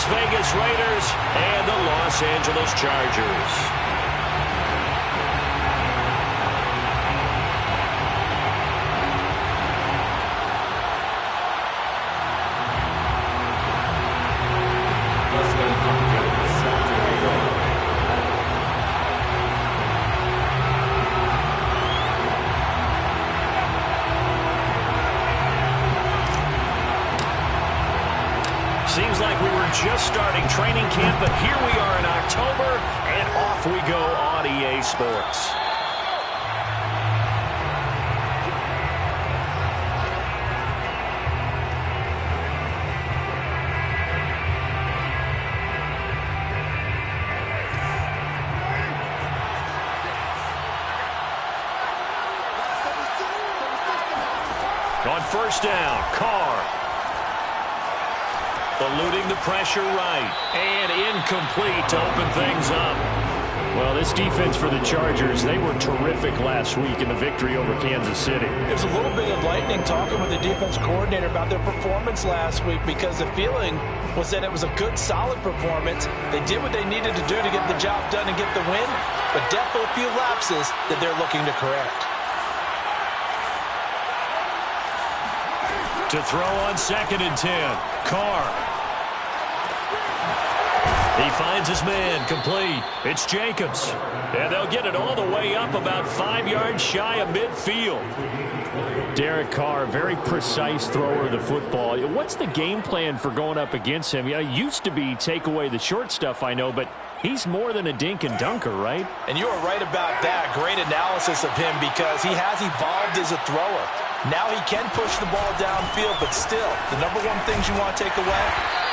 Vegas Raiders and the Los Angeles Chargers. Seems like we were just starting training camp, but here we are in October, and off we go on EA Sports. On first down, Carr. Eluding the pressure right. And incomplete to open things up. Well, this defense for the Chargers, they were terrific last week in the victory over Kansas City. It was a little bit enlightening talking with the defense coordinator about their performance last week because the feeling was that it was a good, solid performance. They did what they needed to do to get the job done and get the win, but definitely a few lapses that they're looking to correct. To throw on 2nd and 10, Carr. He finds his man, complete. It's Jacobs. And they'll get it all the way up about 5 yards shy of midfield. Derek Carr, very precise thrower of the football. What's the game plan for going up against him? Yeah, it used to be take away the short stuff, I know, but he's more than a dink and dunker, right? And you are right about that. Great analysis of him because he has evolved as a thrower. Now he can push the ball downfield, but still, the number one things you want to take away,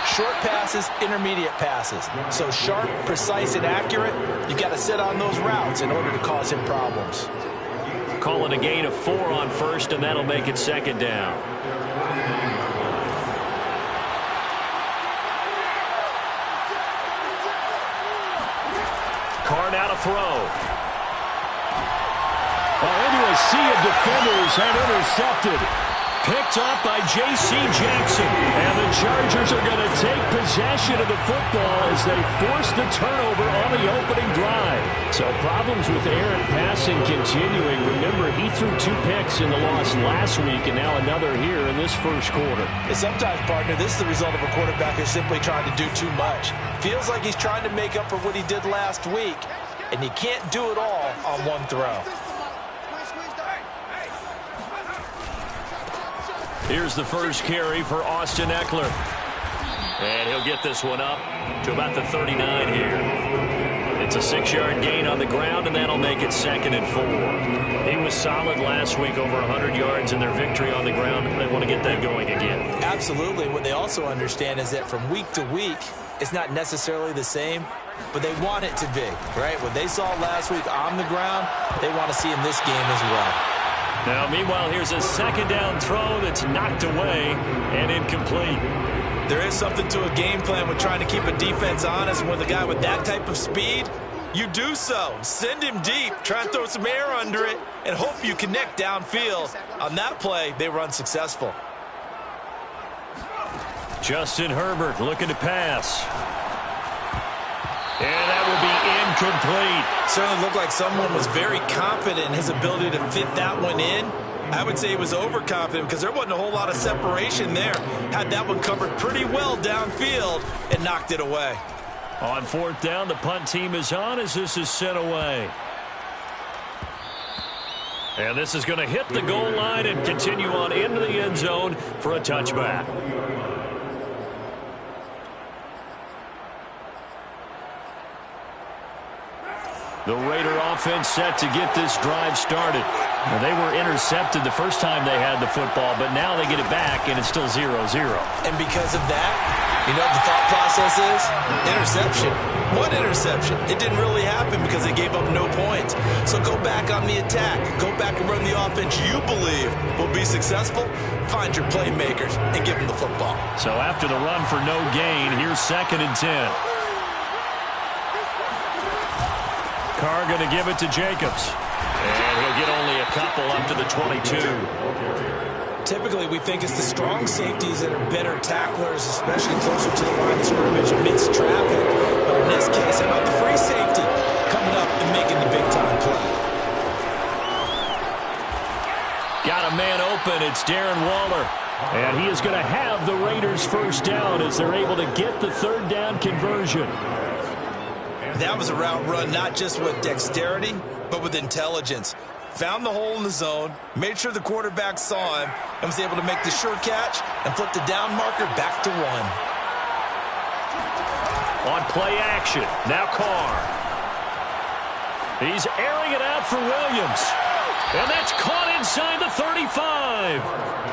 short passes, intermediate passes. So sharp, precise, and accurate, you got to sit on those routes in order to cause him problems. Calling a gain of 4 on first, and that'll make it 2nd down. Carr now to throw. Into a sea of defenders and intercepted. Picked off by J.C. Jackson. And the Chargers are going to take possession of the football as they force the turnover on the opening drive. So problems with errant passing continuing. Remember, he threw 2 picks in the loss last week and now another here in this first quarter. And sometimes, partner, this is the result of a quarterback who's simply trying to do too much. Feels like he's trying to make up for what he did last week, and you can't do it all on one throw. Here's the first carry for Austin Ekeler. And he'll get this one up to about the 39 here. It's a 6-yard gain on the ground, and that'll make it 2nd and 4. He was solid last week, over 100 yards in their victory on the ground. They want to get that going again. Absolutely. What they also understand is that from week to week, it's not necessarily the same, but they want it to be, right? What they saw last week on the ground, they want to see in this game as well. Now, meanwhile, here's a 2nd down throw that's knocked away and incomplete. There is something to a game plan with trying to keep a defense honest. And with a guy with that type of speed, you do so. Send him deep, try and throw some air under it, and hope you connect downfield. On that play, they were unsuccessful. Justin Herbert looking to pass. And that will be incomplete. Certainly looked like someone was very confident in his ability to fit that one in. I would say he was overconfident because there wasn't a whole lot of separation there. Had that one covered pretty well downfield and knocked it away. On 4th down, the punt team is on as this is sent away. And this is going to hit the goal line and continue on into the end zone for a touchback. The Raider offense set to get this drive started. Well, they were intercepted the first time they had the football, but now they get it back, and it's still 0-0. And because of that, you know what the thought process is? Interception. What interception? It didn't really happen because they gave up no points. So go back on the attack. Go back and run the offense you believe will be successful. Find your playmakers and give them the football. So after the run for no gain, here's 2nd and 10. Carr going to give it to Jacobs. And he'll get only a couple up to the 22. Typically, we think it's the strong safeties that are better tacklers, especially closer to the line of scrimmage, It's Darren Waller. And he is going to have the Raiders first down as they're able to get the third down conversion. That was a route run not just with dexterity, but with intelligence. Found the hole in the zone, made sure the quarterback saw him, and was able to make the sure catch and flip the down marker back to 1. On play action, now Carr. He's airing it out for Williams. And that's caught inside the 35.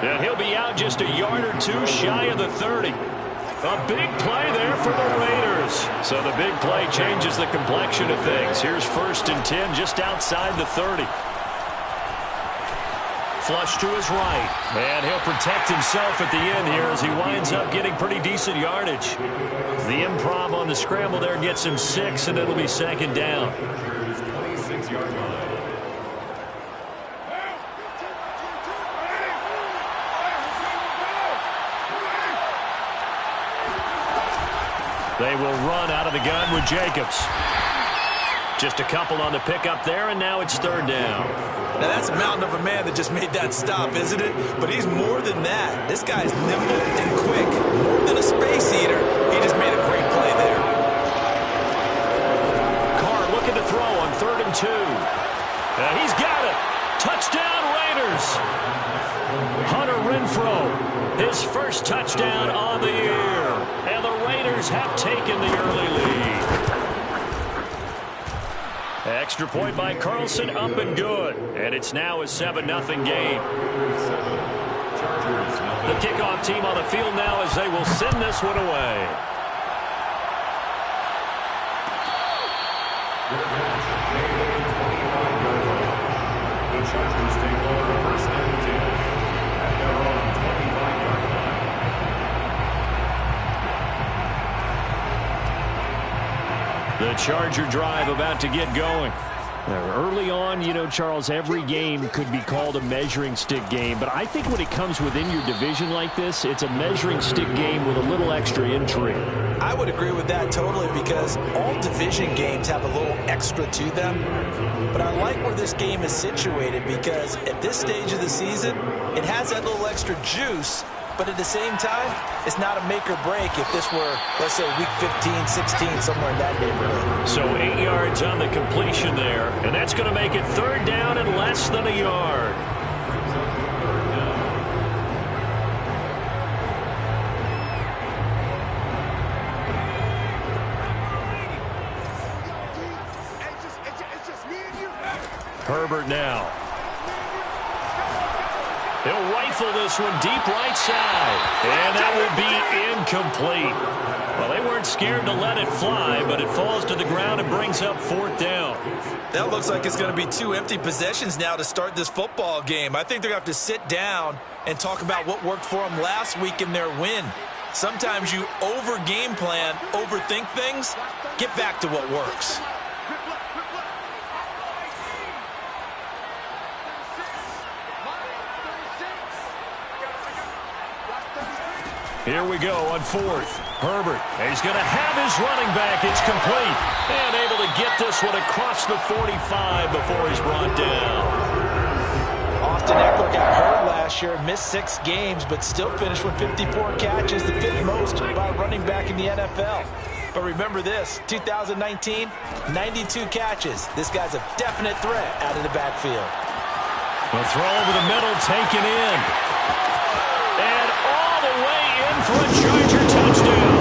And he'll be out just a yard or two shy of the 30. A big play there for the Raiders. So the big play changes the complexion of things. Here's 1st and 10 just outside the 30. Flush to his right. And he'll protect himself at the end here as he winds up getting pretty decent yardage. The improv on the scramble there gets him 6, and it'll be 2nd down. They will run out of the gun with Jacobs. Just a couple on the pickup there, and now it's 3rd down. Now that's a mountain of a man that just made that stop, isn't it? But he's more than that. This guy's nimble and quick. More than a space eater, he just made a great play there. Carr looking to throw on 3rd and 2. He's got it. Touchdown, Raiders. Hunter Renfrow, his first touchdown on the year. And the Raiders have taken the early lead. Extra point by Carlson, up and good. And it's now a 7-0 game. The kickoff team on the field now as they will send this one away. The Chargers take over first and 10 at their own 25-yard line. The Charger drive about to get going. Early on, you know, Charles, every game could be called a measuring stick game. But I think when it comes within your division like this, it's a measuring stick game with a little extra intrigue. I would agree with that totally because all division games have a little extra to them. But I like where this game is situated because at this stage of the season, it has that little extra juice. But at the same time, it's not a make or break if this were, let's say, week 15, 16, somewhere in that neighborhood. So 8 yards on the completion there, and that's going to make it 3rd down and less than a yard. Herbert now. He'll rifle this one deep right side. And that will be incomplete. Well, they weren't scared to let it fly, but it falls to the ground and brings up 4th down. That looks like it's going to be 2 empty possessions now to start this football game. I think they're going to have to sit down and talk about what worked for them last week in their win. Sometimes you over-game plan, overthink things. Get back to what works. Here we go on 4th. Herbert, he's going to have his running back. It's complete. And able to get this one across the 45 before he's brought down. Austin Eckler got hurt last year, missed 6 games, but still finished with 54 catches, the 5th most by a running back in the NFL. But remember this, 2019, 92 catches. This guy's a definite threat out of the backfield. The throw over the middle, taken in. And all the way in for a Charger touchdown.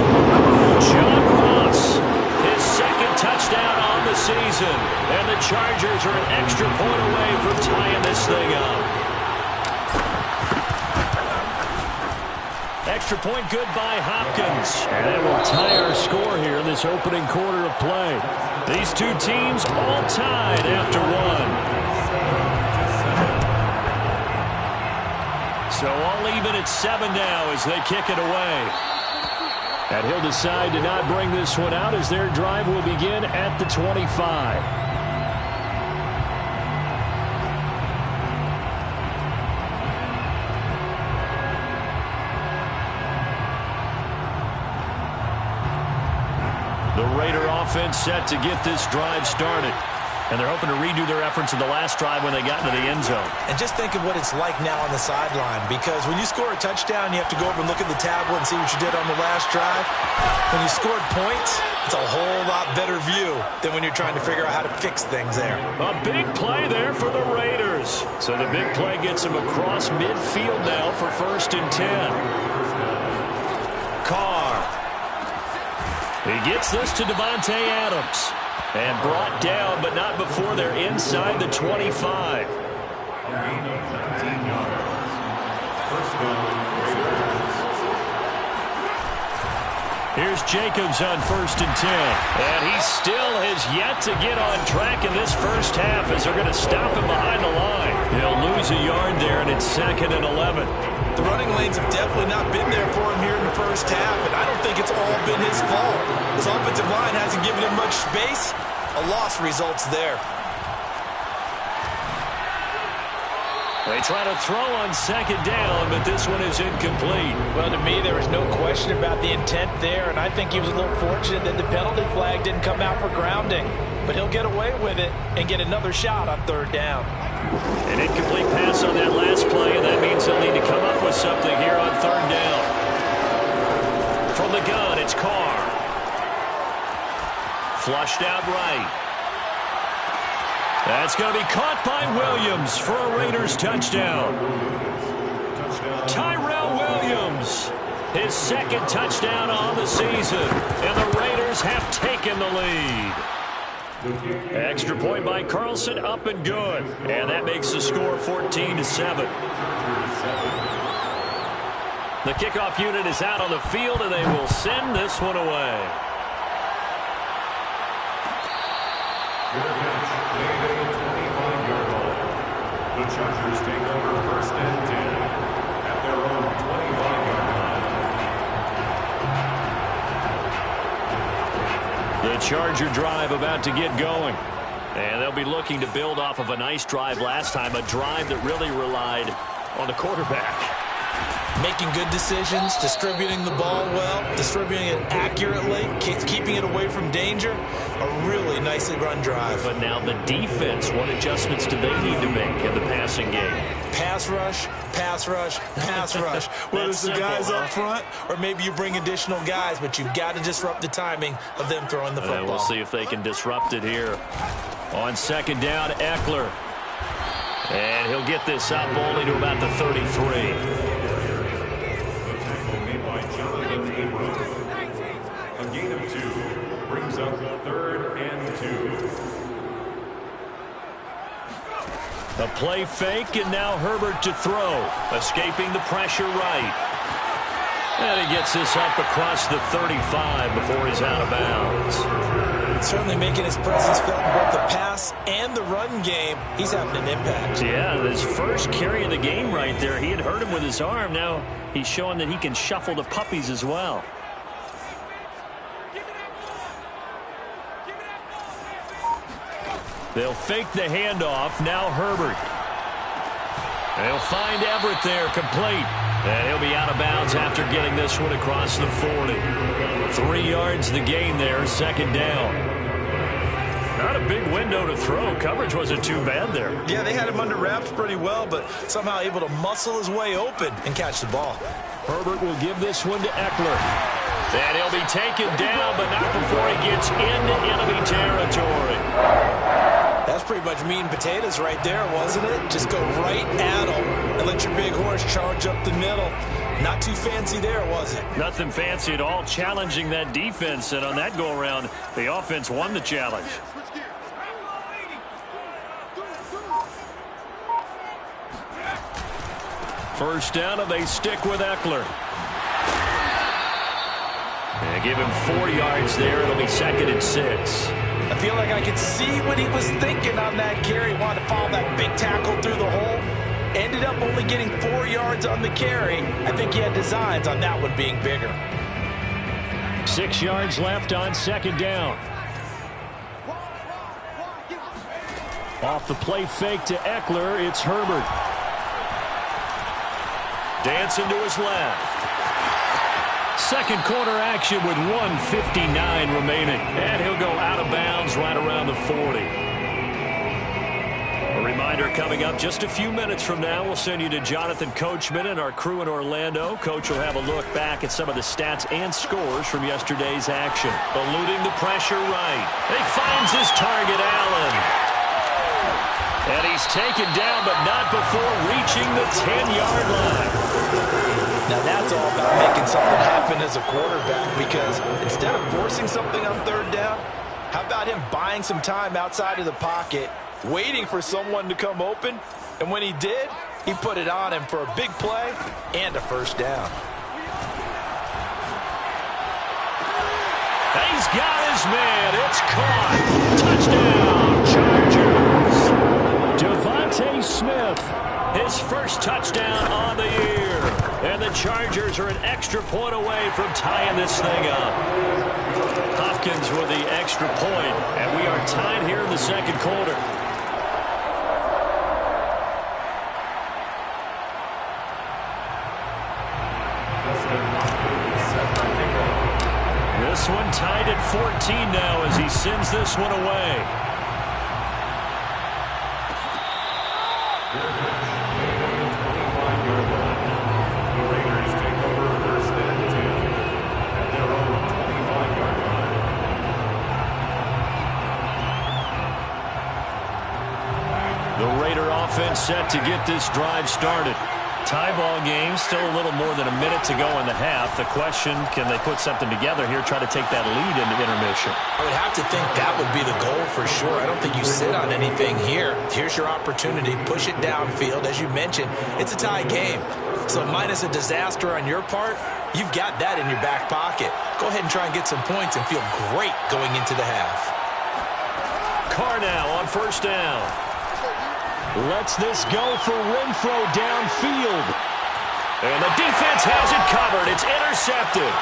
John Ross, his 2nd touchdown on the season. And the Chargers are an extra point away from tying this thing up. Extra point good by Hopkins. And that will tie our score here in this opening quarter of play. These two teams all tied after 1. So all even at 7 now as they kick it away. And he'll decide to not bring this one out as their drive will begin at the 25. The Raider offense set to get this drive started. And they're hoping to redo their efforts in the last drive when they got into the end zone. And just think of what it's like now on the sideline, because when you score a touchdown, you have to go over and look at the tablet and see what you did on the last drive. When you scored points, it's a whole lot better view than when you're trying to figure out how to fix things there. A big play there for the Raiders. So the big play gets them across midfield now for 1st and 10. Carr. He gets this to Davante Adams. And brought down, but not before they're inside the 25. Here's Jacobs on 1st and 10. And he still has yet to get on track in this first half as they're going to stop him behind the line. He'll lose a yard there, and it's 2nd and 11. The running lanes have definitely not been there for him here in the first half, and I don't think it's all been his fault. His offensive line hasn't given him much space. A loss results there. They try to throw on 2nd down, but this one is incomplete. Well, to me, there was no question about the intent there, and I think he was a little fortunate that the penalty flag didn't come out for grounding. But he'll get away with it and get another shot on 3rd down. An incomplete pass on that last play, and that means they'll need to come up with something here on 3rd down. From the gun, it's Carr. Flushed out right. That's going to be caught by Williams for a Raiders touchdown. Tyrell Williams, his 2nd touchdown on the season, and the Raiders have taken the lead. Extra point by Carlson, up and good. And that makes the score 14-7. The kickoff unit is out on the field, and they will send this one away. The Chargers take over 1st and 10 at their own 25-yard line. The Charger drive about to get going. And they'll be looking to build off of a nice drive last time, a drive that really relied on the quarterback. Making good decisions, distributing the ball well, distributing it accurately, keeping it away from danger. A really nicely run drive. But now the defense, what adjustments do they need to make in the passing game? Pass rush, pass rush, pass rush. Whether it's the guys up front or maybe you bring additional guys, but you've got to disrupt the timing of them throwing the football. We'll see if they can disrupt it here. On 2nd down, Eckler. And he'll get this up only to about the 33. A gain of 2 brings up 3rd and 2. A play fake, and now Herbert to throw. Escaping the pressure right. And he gets this up across the 35 before he's out of bounds. Certainly making his presence felt in both the pass and the run game. He's having an impact. Yeah, his first carry of the game right there. He had hurt him with his arm. Now he's showing that he can shuffle the puppies as well. They'll fake the handoff. Now Herbert. They'll find Everett there, complete. And he'll be out of bounds after getting this one across the 40. 3 yards the gain there, 2nd down. Not a big window to throw. Coverage wasn't too bad there. Yeah, they had him under wraps pretty well, but somehow able to muscle his way open and catch the ball. Herbert will give this one to Eckler. And he'll be taken down, but not before he gets into enemy territory. That's pretty much meat and potatoes right there, wasn't it? Just go right at him and let your big horse charge up the middle. Not too fancy there, was it? Nothing fancy at all, challenging that defense. And on that go-around, the offense won the challenge. First down, and they stick with Eckler. And give him 4 yards there. It'll be 2nd and 6. I feel like I could see what he was thinking on that carry. He wanted to follow that big tackle through the hole. Ended up only getting 4 yards on the carry. I think he had designs on that one being bigger. 6 yards left on 2nd down. Off the play fake to Eckler, it's Herbert. Dancing to his left. Second quarter action with 1:59 remaining. And he'll go out of bounds right around the 40. A reminder coming up just a few minutes from now, we'll send you to Jonathan Coachman and our crew in Orlando. Coach will have a look back at some of the stats and scores from yesterday's action. Eluding the pressure right. He finds his target, Allen. And he's taken down, but not before reaching the 10-yard line. Now that's all about making something happen as a quarterback, because instead of forcing something on third down, how about him buying some time outside of the pocket, waiting for someone to come open, and when he did, he put it on him for a big play and a first down. He's got his man. It's caught. Touchdown, Chargers. Devontae Smith, his first touchdown on the year. And the Chargers are an extra point away from tying this thing up. Hopkins with the extra point, and we are tied here in the second quarter. This one tied at 14 now as he sends this one away. The Raiders take over first and 10 at their own 25-yard line. The Raider offense set to get this drive started. Tie ball game, still a little more than a minute to go in the half. The question, can they put something together here, try to take that lead into intermission? I would have to think that would be the goal for sure. I don't think you sit on anything here. Here's your opportunity. Push it downfield. As you mentioned, it's a tie game. So minus a disaster on your part, you've got that in your back pocket. Go ahead and try and get some points and feel great going into the half. Carr now on first down. Lets this go for Renfrow downfield. And the defense has it covered. It's intercepted.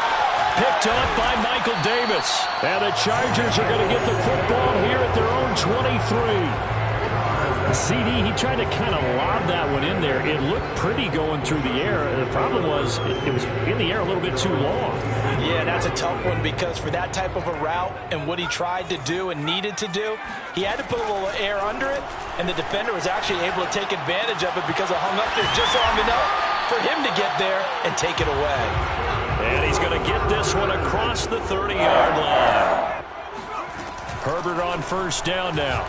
Picked up by Michael Davis. And the Chargers are going to get the football here at their own 23. CD, he tried to kind of lob that one in there. It looked pretty going through the air. The problem was it was in the air a little bit too long. Yeah, that's a tough one because for that type of a route and what he tried to do and needed to do, he had to put a little air under it, and the defender was actually able to take advantage of it because it hung up there just long enough for him to get there and take it away. And he's going to get this one across the 30-yard line. Herbert on first down now.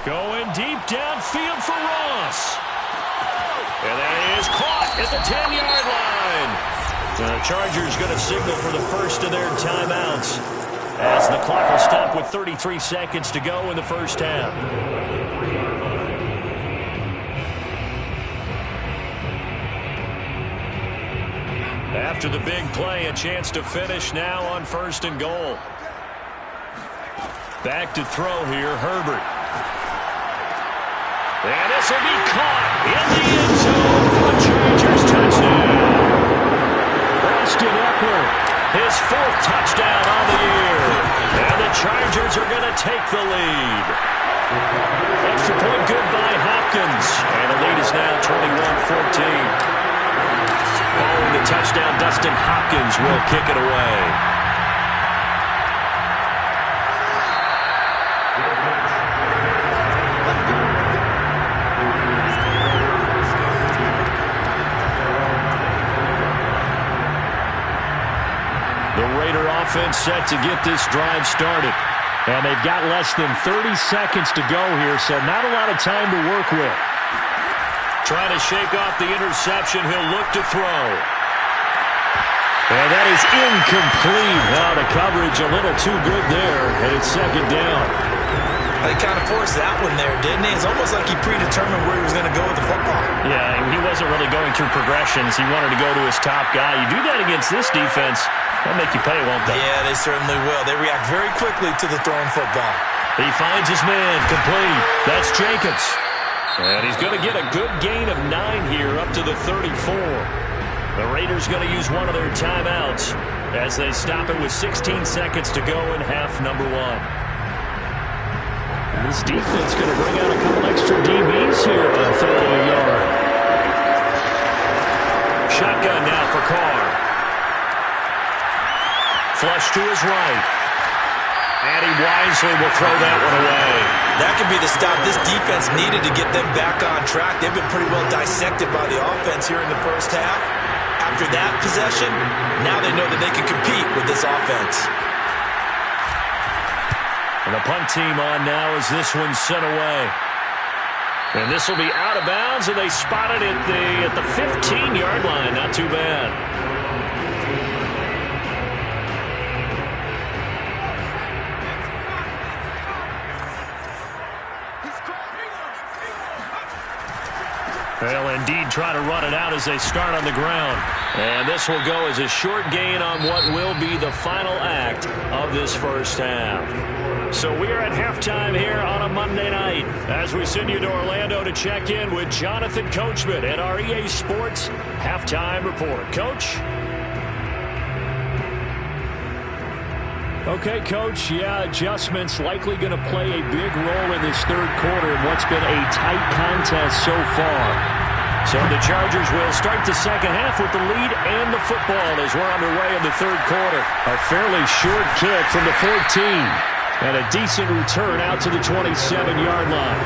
Going deep downfield for Ross. And that is caught at the 10-yard line. And the Chargers going to signal for the first of their timeouts as the clock will stop with 33 seconds to go in the first half. After the big play, a chance to finish now on first and goal. Back to throw here, Herbert. And this will be caught in the end zone for the Chargers touchdown. Austin Eckler, his fourth touchdown on the year. And the Chargers are going to take the lead. Extra point good by Hopkins. And the lead is now 21-14. Following the touchdown, Dustin Hopkins will kick it away. Offense set to get this drive started. And they've got less than 30 seconds to go here, so not a lot of time to work with. Trying to shake off the interception. He'll look to throw. And that is incomplete. Wow, the coverage a little too good there, and it's second down. He kind of forced that one there, didn't he? It's almost like he predetermined where he was going to go with the football. Yeah, he wasn't really going through progressions. He wanted to go to his top guy. You do that against this defense, they'll make you pay, won't they? Yeah, they certainly will. They react very quickly to the thrown football. He finds his man, complete. That's Jacobs. And he's going to get a good gain of 9 here up to the 34. The Raiders going to use one of their timeouts as they stop it with 16 seconds to go in half number 1. This defense going to bring out a couple extra DBs here on third and a yard. Shotgun now for Carr. Flush to his right. And he wisely will throw that one away. That could be the stop this defense needed to get them back on track. They've been pretty well dissected by the offense here in the first half. After that possession, now they know that they can compete with this offense. And the punt team on now as this one's sent away. And this will be out of bounds, and they spot it at the 15-yard line. Not too bad. They'll indeed try to run it out as they start on the ground. And this will go as a short gain on what will be the final act of this first half. So we are at halftime here on a Monday night as we send you to Orlando to check in with Jonathan Coachman at our EA Sports Halftime Report. Coach? Okay, Coach, adjustments likely going to play a big role in this third quarter in what's been a tight contest so far. So the Chargers will start the second half with the lead and the football as we're underway in the third quarter. A fairly short kick from the 14 and a decent return out to the 27-yard line.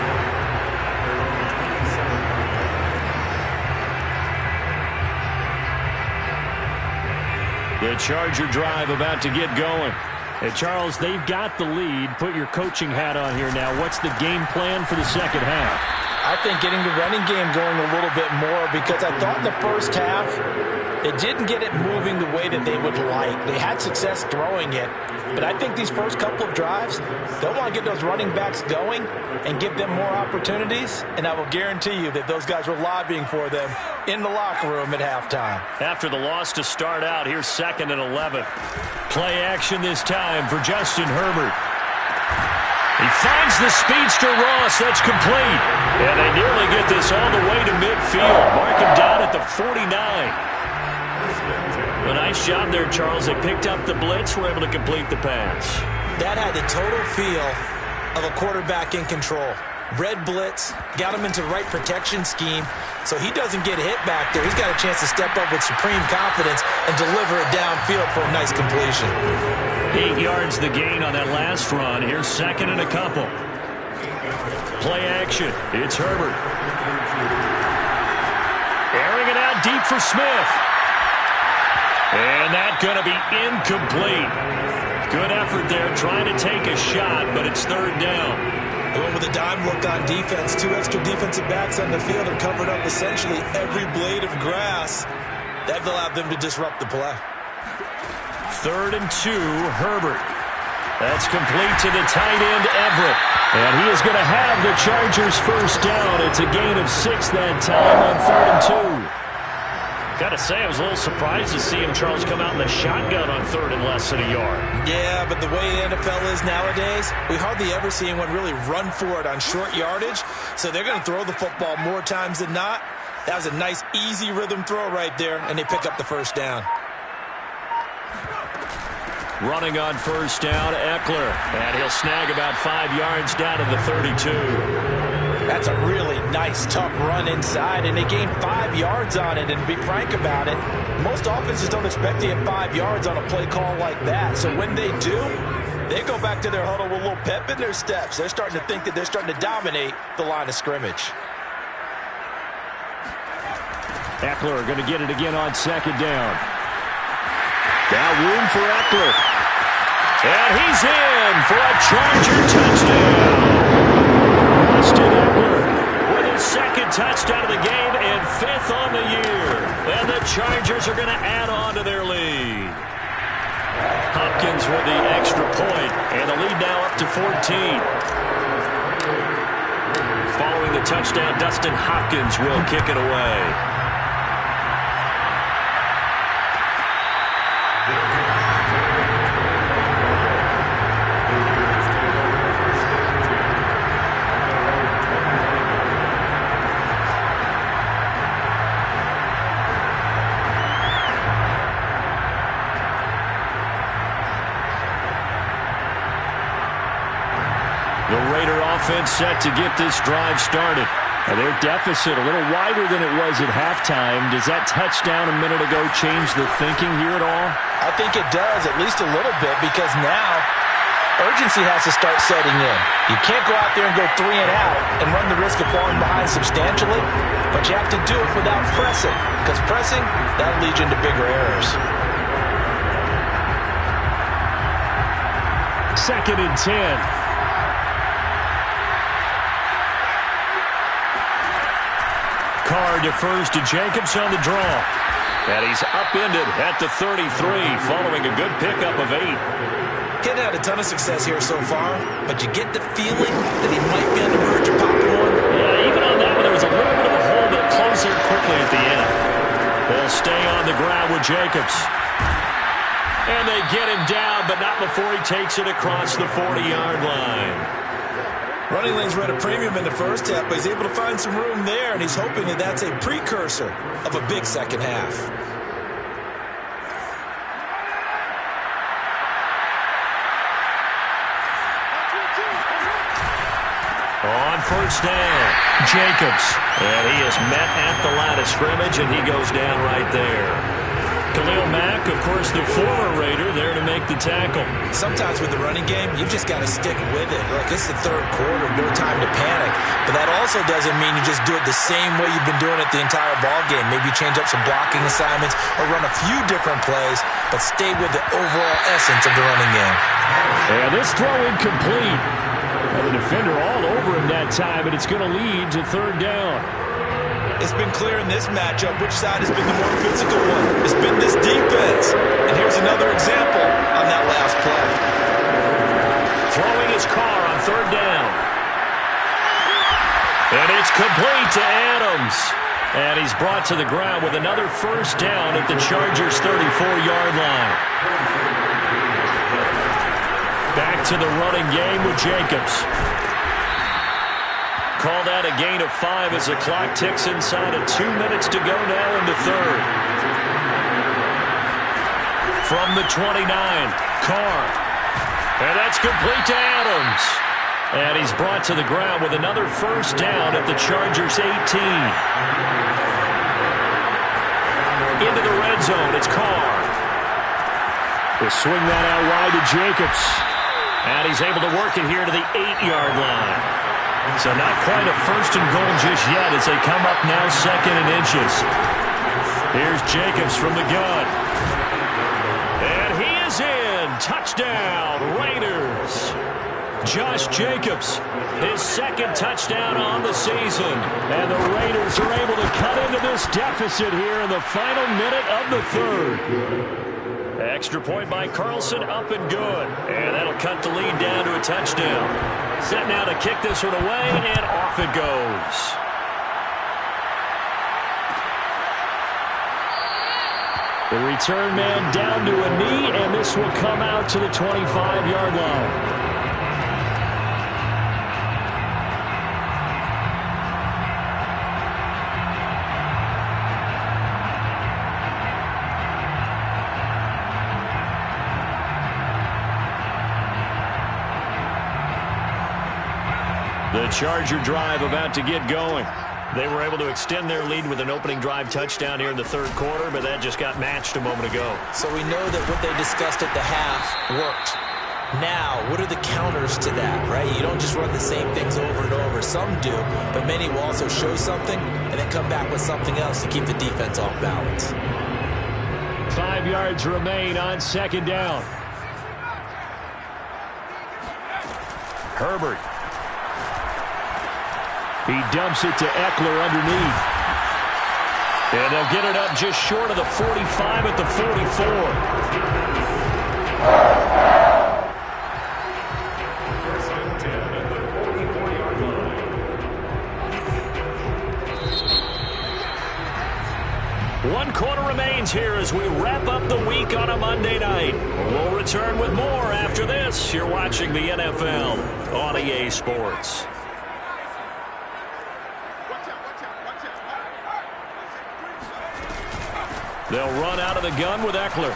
The Charger drive about to get going. Hey, Charles, they've got the lead. Put your coaching hat on here now. What's the game plan for the second half? I think getting the running game going a little bit more because I thought in the first half it didn't get it moving the way that they would like. They had success throwing it, but I think these first couple of drives, they'll want to get those running backs going and give them more opportunities, and I will guarantee you that those guys were lobbying for them in the locker room at halftime. After the loss to start out, here's 2nd and 11. Play action this time for Justin Herbert. He finds the speedster Ross. That's complete. And they nearly get this all the way to midfield. Mark him down at the 49. A nice job there, Charles. They picked up the blitz, were able to complete the pass. That had the total feel of a quarterback in control. Red blitz, got him into the right protection scheme, so he doesn't get hit back there. He's got a chance to step up with supreme confidence and deliver it downfield for a nice completion. 8 yards the gain on that last run. Here's 2nd and a couple. Play action. It's Herbert. Airing it out deep for Smith. And that's going to be incomplete. Good effort there trying to take a shot, but it's 3rd down. Going with a dime look on defense. 2 extra defensive backs on the field and covered up essentially every blade of grass. That allowed them to disrupt the play. 3rd and 2, Herbert. That's complete to the tight end, Everett. And he is going to have the Chargers first down. It's a gain of 6 that time on 3rd and 2. Got to say, I was a little surprised to see him, Charles, come out in the shotgun on 3rd and less than a yard. Yeah, but the way the NFL is nowadays, we hardly ever see anyone really run for it on short yardage. So they're going to throw the football more times than not. That was a nice, easy rhythm throw right there, and they pick up the first down. Running on first down, Eckler. And he'll snag about 5 yards down to the 32. That's a really nice, tough run inside, and they gained 5 yards on it. And to be frank about it, most offenses don't expect to get 5 yards on a play call like that. So when they do, they go back to their huddle with a little pep in their steps. They're starting to think that they're starting to dominate the line of scrimmage. Eckler going to get it again on 2nd down. Now room for Eckler. And he's in for a Charger touchdown. Austin Eckler with his 2nd touchdown of the game and 5th on the year. And the Chargers are going to add on to their lead. Hopkins with the extra point, and the lead now up to 14. Following the touchdown, Dustin Hopkins will kick it away. Offense set to get this drive started. Their deficit a little wider than it was at halftime. Does that touchdown a minute ago change the thinking here at all? I think it does, at least a little bit, because now Urgency has to start setting in. You can't go out there and go 3 and out and run the risk of falling behind substantially, but you have to do it without pressing, because pressing, that'll lead you into bigger errors. 2nd and 10. Carr defers to Jacobs on the draw. And he's upended at the 33 following a good pickup of 8. He's had a ton of success here so far, but you get the feeling that he might be on the verge of popping one. Yeah, even on that one, there was a little bit of a hole that closed there quickly at the end. They'll stay on the ground with Jacobs. And they get him down, but not before he takes it across the 40-yard line. Running lanes run a premium in the first half, but he's able to find some room there, and he's hoping that that's a precursor of a big second half. On first down, Jacobs. And he is met at the line of scrimmage, and he goes down right there. Khalil Mack, of course, the former Raider, there to make the tackle. Sometimes with the running game, you've just got to stick with it. Look, it's the third quarter, no time to panic. But that also doesn't mean you just do it the same way you've been doing it the entire ball game. Maybe change up some blocking assignments or run a few different plays, but stay with the overall essence of the running game. And this throw incomplete. The defender all over him that time, and it's going to lead to 3rd down. It's been clear in this matchup which side has been the more physical one. It's been this defense. And here's another example on that last play. Throwing his Carr on 3rd down. And it's complete to Adams. And he's brought to the ground with another first down at the Chargers' 34-yard line. Back to the running game with Jacobs. Call that a gain of 5 as the clock ticks inside of 2 minutes to go now in the 3rd. From the 29, Carr. And that's complete to Adams. And he's brought to the ground with another first down at the Chargers' 18. Into the red zone, it's Carr. He'll swing that out wide to Jacobs. And he's able to work it here to the 8-yard line. So not quite a first and goal just yet as they come up now 2nd and inches. Here's Jacobs from the gun. And he is in. Touchdown, Raiders. Josh Jacobs, his 2nd touchdown on the season. And the Raiders are able to cut into this deficit here in the final minute of the 3rd. Extra point by Carlson, up and good. And that'll cut the lead down to a touchdown. Set now to kick this one away, and off it goes. The return man down to a knee, and this will come out to the 25-yard line. The Charger drive about to get going. They were able to extend their lead with an opening drive touchdown here in the 3rd quarter, but that just got matched a moment ago. So we know that what they discussed at the half worked. Now, what are the counters to that, right? You don't just run the same things over and over. Some do, but many will also show something and then come back with something else to keep the defense off balance. 5 yards remain on 2nd down. Herbert. He dumps it to Eckler underneath. And they'll get it up just short of the 45 at the 44. First and 10 at the 44-yard line. 1 quarter remains here as we wrap up the week on a Monday night. We'll return with more after this. You're watching the NFL on EA Sports. They'll run out of the gun with Eckler.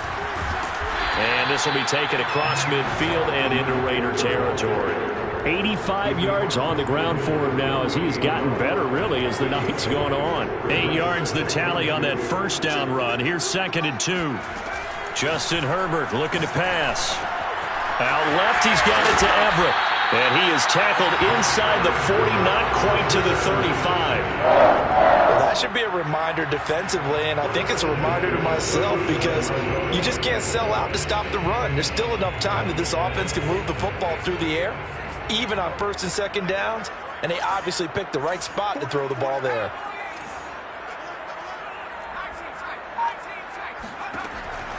And this will be taken across midfield and into Raider territory. 85 yards on the ground for him now as he's gotten better, really, as the night's gone on. 8 yards the tally on that first down run. Here's 2nd and 2. Justin Herbert looking to pass. Out left, he's got it to Everett. And he is tackled inside the 40, not quite to the 35. Well, that should be a reminder defensively, and I think it's a reminder to myself because you just can't sell out to stop the run. There's still enough time that this offense can move the football through the air, even on first and second downs, and they obviously picked the right spot to throw the ball there.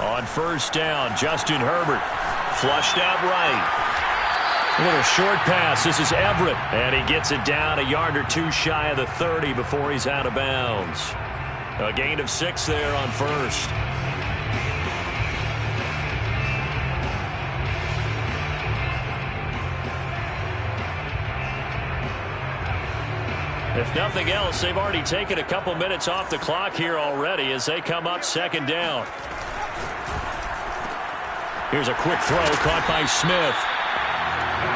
On first down, Justin Herbert flushed out right. A little short pass. This is Everett, and he gets it down a yard or two shy of the 30 before he's out of bounds. A gain of 6 there on first. If nothing else, they've already taken a couple minutes off the clock here already as they come up second down. Here's a quick throw caught by Smith.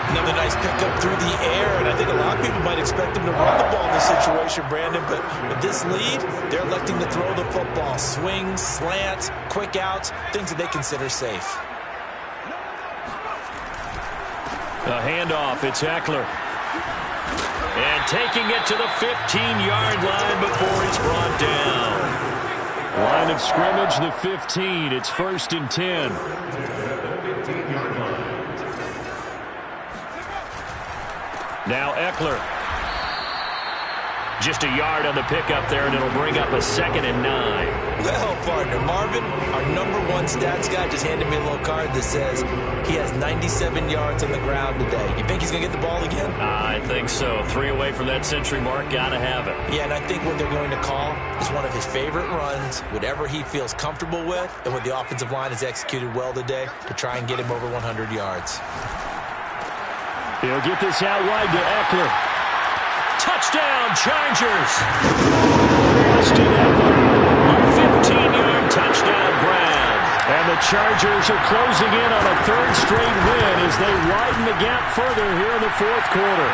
Another nice pickup through the air, and I think a lot of people might expect him to run the ball in this situation, Brandon, but with this lead, they're electing to throw the football. Swings, slants, quick outs, things that they consider safe. A handoff, it's Eckler. And taking it to the 15-yard line before he's brought down. Line of scrimmage, the 15. It's 1st and 10. Now Eckler. Just a yard on the pickup there, and it'll bring up a 2nd and 9. Well, partner, Marvin, our #1 stats guy, just handed me a little card that says he has 97 yards on the ground today. You think he's going to get the ball again? I think so. 3 away from that century mark. Got to have it. Yeah, and I think what they're going to call is one of his favorite runs, whatever he feels comfortable with, and what the offensive line has executed well today to try and get him over 100 yards. He'll get this out wide to Eckler. Touchdown, Chargers! Austin Eckler, a 15-yard touchdown grab. And the Chargers are closing in on a 3rd straight win as they widen the gap further here in the 4th quarter.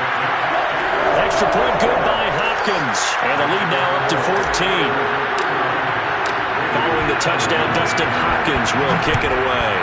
Extra point good by Hopkins. And the lead now up to 14. Following the touchdown, Dustin Hopkins will kick it away.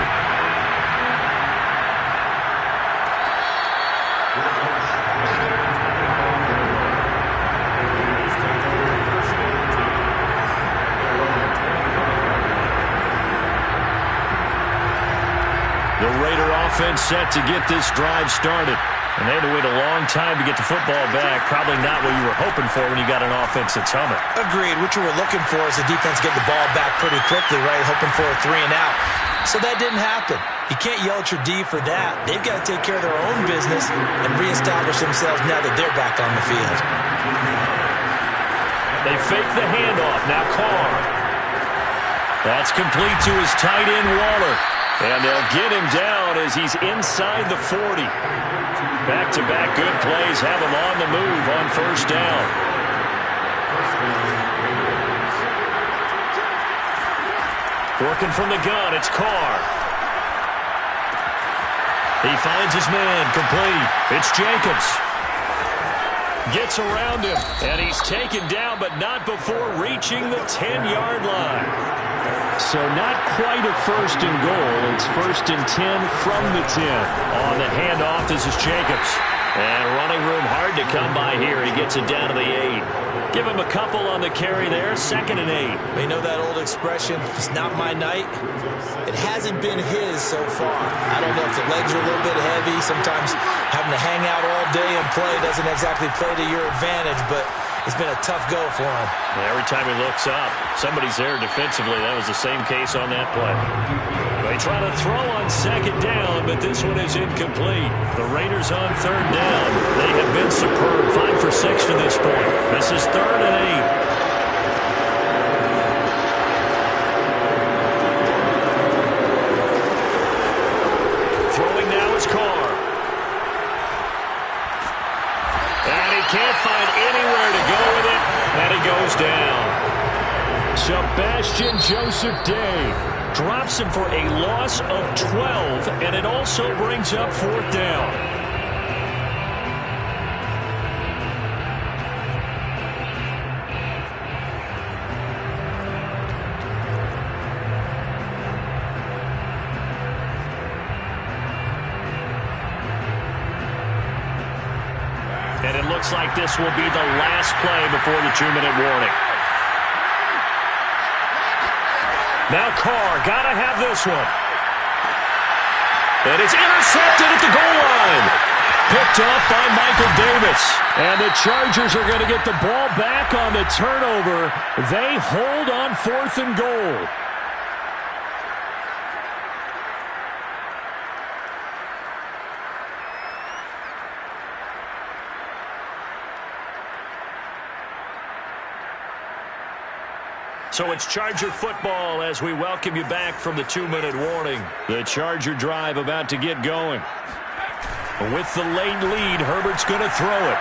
Offense set to get this drive started. And they had to wait a long time to get the football back. Probably not what you were hoping for when you got an offense that's humming. Agreed. What you were looking for is the defense getting the ball back pretty quickly, right? Hoping for a 3 and out. So that didn't happen. You can't yell at your D for that. They've got to take care of their own business and reestablish themselves now that they're back on the field. They fake the handoff. Now Carr. That's complete to his tight end, Waller. And they'll get him down as he's inside the 40. Back-to-back good plays have him on the move on first down. Working from the gun, it's Carr. He finds his man, complete. It's Jacobs. Gets around him, and he's taken down, but not before reaching the 10-yard line. So not quite a 1st and goal. It's 1st and 10 from the 10. On the handoff, this is Jacobs. And running room hard to come by here. He gets it down to the 8. Give him a couple on the carry there. 2nd and 8. They know that old expression, it's not my night. It hasn't been his so far. I don't know if the legs are a little bit heavy. Sometimes having to hang out all day and play doesn't exactly play to your advantage, but it's been a tough go for him. Every time he looks up, somebody's there defensively. That was the same case on that play. They try to throw on 2nd down, but this one is incomplete. The Raiders on 3rd down. They have been superb. 5 for 6 to this point. This is 3rd and 8. Throwing now is Carr. And he can't find anywhere to go with it, and he goes down. Sebastian Joseph Day drops him for a loss of 12, and it also brings up 4th down. And it looks like this will be the last play before the 2-minute warning. Now Carr, gotta have this one. And it's intercepted at the goal line. Picked off by Michael Davis. And the Chargers are going to get the ball back on the turnover. They hold on 4th and goal. So it's Charger football as we welcome you back from the 2-minute warning. The Charger drive about to get going. With the late lead, Herbert's going to throw it.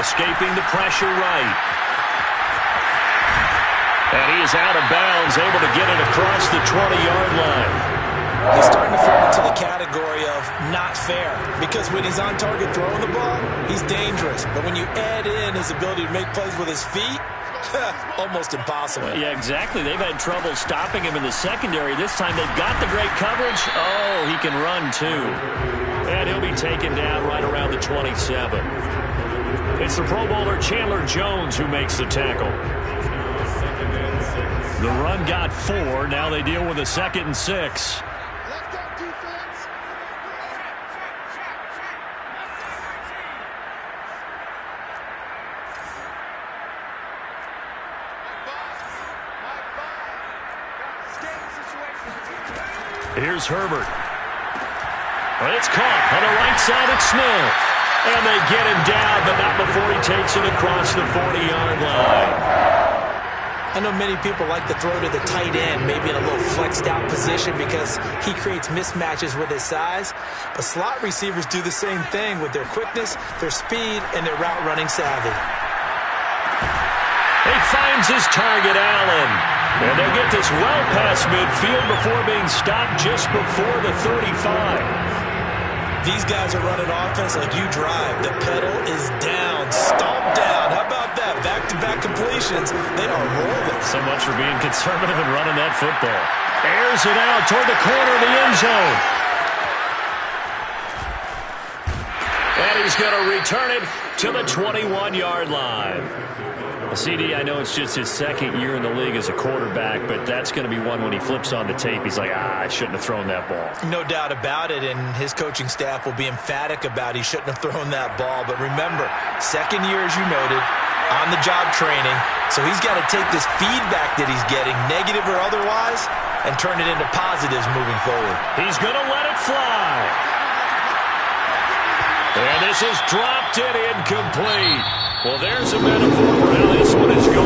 Escaping the pressure right. And he is out of bounds, able to get it across the 20-yard line. He's starting to fall into the category of not fair, because when he's on target throwing the ball, he's dangerous. But when you add in his ability to make plays with his feet, almost impossible. Yeah, exactly. They've had trouble stopping him in the secondary. This time they've got the great coverage. Oh, he can run too. And he'll be taken down right around the 27. It's the Pro Bowler Chandler Jones who makes the tackle. The run got 4. Now they deal with a 2nd and 6. Here's Herbert. Well, it's caught on the right side at Smith. And they get him down, but not before he takes it across the 40-yard line. I know many people like to throw to the tight end, maybe in a little flexed out position because he creates mismatches with his size. But slot receivers do the same thing with their quickness, their speed, and their route running savvy. He finds his target, Allen. And they'll get this well past midfield before being stopped just before the 35. These guys are running offense like you drive. The pedal is down, stomped down. How about that? Back-to-back completions. They are rolling. So much for being conservative and running that football. Airs it out toward the corner of the end zone. And he's going to return it to the 21-yard line. CD, I know it's just his 2nd year in the league as a quarterback, but that's going to be one when he flips on the tape. He's like, I shouldn't have thrown that ball. No doubt about it, and his coaching staff will be emphatic about he shouldn't have thrown that ball. But remember, 2nd year, as you noted, on-the-job training. So he's got to take this feedback that he's getting, negative or otherwise, and turn it into positives moving forward. He's going to let it fly. And this is dropped and incomplete. Well, there's a metaphor for how this one is going.